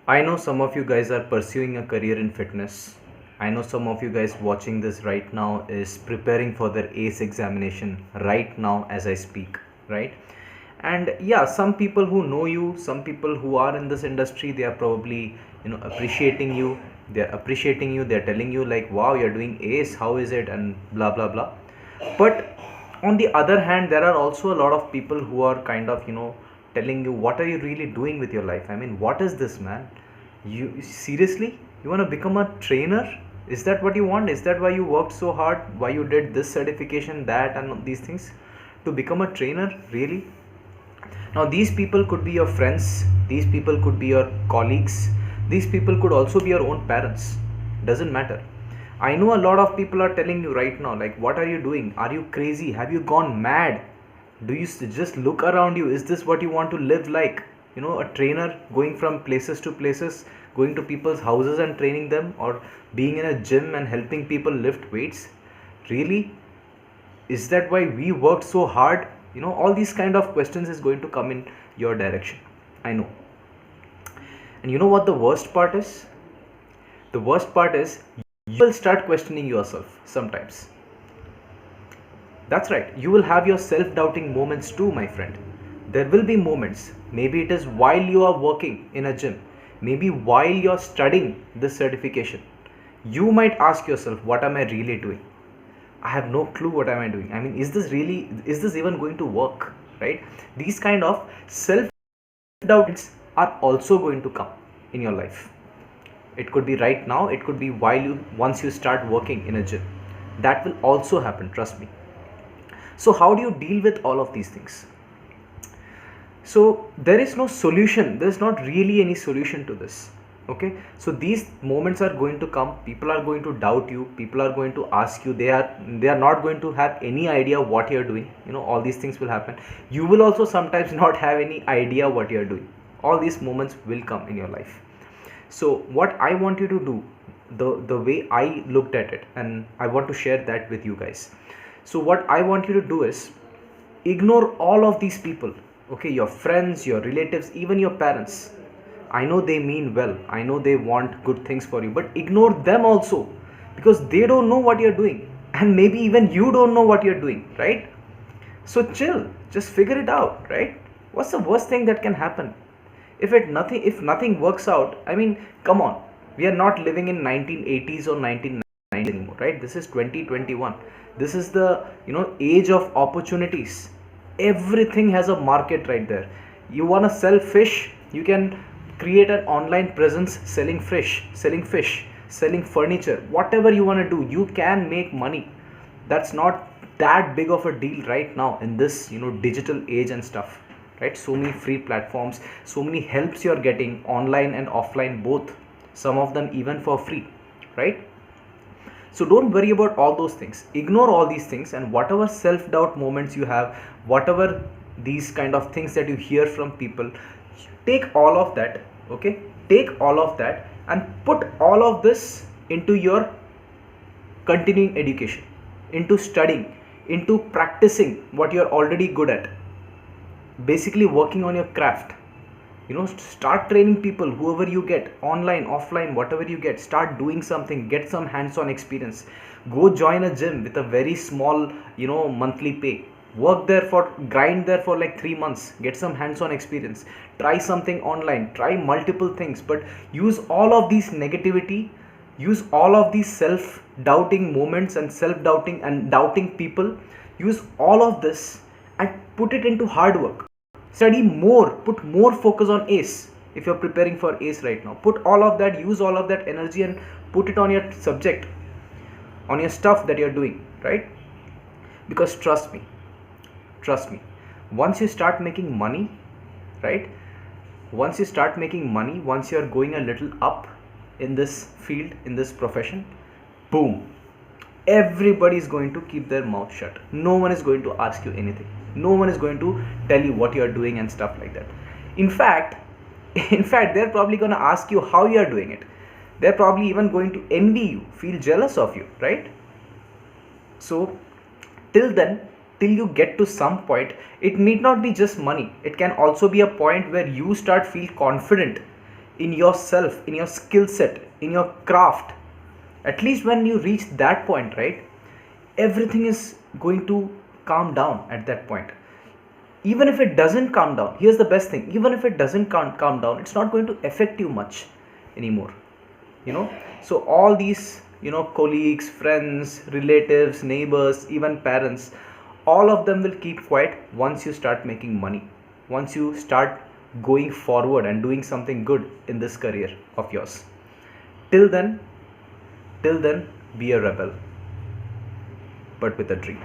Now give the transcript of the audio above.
I know some of you guys are pursuing a career in fitness. I know some of you guys watching this right now is preparing for their ACE examination right now as I speak, right? And yeah, some people who know you, some people who are in this industry, they are probably, appreciating you. They're appreciating you. They're telling you like, wow, you're doing ACE, how is it? And blah, blah, blah. But on the other hand, there are also a lot of people who are kind of, telling you, what are you really doing with your life? I mean, what is this, man? You seriously, you want to become a trainer? Is that what you want? Is that why you worked so hard? Why you did this certification, that, and these things to become a trainer? Really? Now these people could be your friends, these people could be your colleagues, these people could also be your own parents. Doesn't matter. I know a lot of people are telling you right now, like, what are you doing? Are you crazy? Have you gone mad? Do you just look around you? Is this what you want to live like? A trainer going from places to places, going to people's houses and training them, or being in a gym and helping people lift weights? Really? Is that why we worked so hard? All these kind of questions is going to come in your direction. I know. And you know what the worst part is? The worst part is you will start questioning yourself sometimes. That's right, you will have your self-doubting moments too, my friend. There will be moments, maybe it is while you are working in a gym, maybe while you're studying this certification, you might ask yourself, what am I really doing? I have no clue what am I doing. I mean, is this even going to work? Right? These kind of self-doubts are also going to come in your life. It could be right now, it could be once you start working in a gym. That will also happen, trust me. So how do you deal with all of these things? So there is no solution. There's not really any solution to this. Okay, so these moments are going to come. People are going to doubt you. People are going to ask you. They are not going to have any idea what you're doing. All these things will happen. You will also sometimes not have any idea what you're doing. All these moments will come in your life. So what I want you to do, the way I looked at it, and I want to share that with you guys. So what I want you to do is ignore all of these people. Okay, your friends, your relatives, even your parents. I know they mean well, I know they want good things for you, but ignore them also, because they don't know what you're doing, and maybe even you don't know what you're doing, right? So chill, just figure it out, right? What's the worst thing that can happen? If nothing works out, I mean, come on, we are not living in 1980s or 1990s anymore, right? This is 2021. This is the age of opportunities. Everything has a market right there. You want to sell fish, you can create an online presence selling fish, selling furniture, whatever you want to do, you can make money. That's not that big of a deal right now in this digital age and stuff, right? So many free platforms, so many helps you're getting online and offline both, some of them even for free, right? So don't worry about all those things, ignore all these things, and whatever self-doubt moments you have, whatever these kind of things that you hear from people, take all of that. Okay, take all of that and put all of this into your continuing education, into studying, into practicing what you're already good at, basically working on your craft. Start training people, whoever you get, online, offline, whatever you get, start doing something, get some hands-on experience. Go join a gym with a very small monthly pay, work there for grind there for like 3 months, get some hands-on experience, try something online, try multiple things, but use all of these negativity, use all of these self-doubting moments and self-doubting and doubting people, use all of this and put it into hard work. Study more, put more focus on ACE. If you're preparing for ACE right now, put all of that, use all of that energy and put it on your subject, on your stuff that you're doing, right? Because trust me, once you start making money, right, once you're going a little up in this field, in this profession, boom, everybody is going to keep their mouth shut. No one is going to ask you anything, no one is going to tell you what you're doing and stuff like that. In fact they're probably going to ask you how you're doing it. They're probably even going to envy you, feel jealous of you, right? So till then, till you get to some point, it need not be just money, it can also be a point where you start feel confident in yourself, in your skill set, in your craft, at least when you reach that point, right, everything is going to calm down at that point. Even if it doesn't calm down, here's the best thing, even if it doesn't calm down, it's not going to affect you much anymore, you know. So all these, you know, colleagues, friends, relatives, neighbors, even parents, all of them will keep quiet once you start making money, once you start going forward and doing something good in this career of yours. Till then, till then, be a rebel, but with a dream.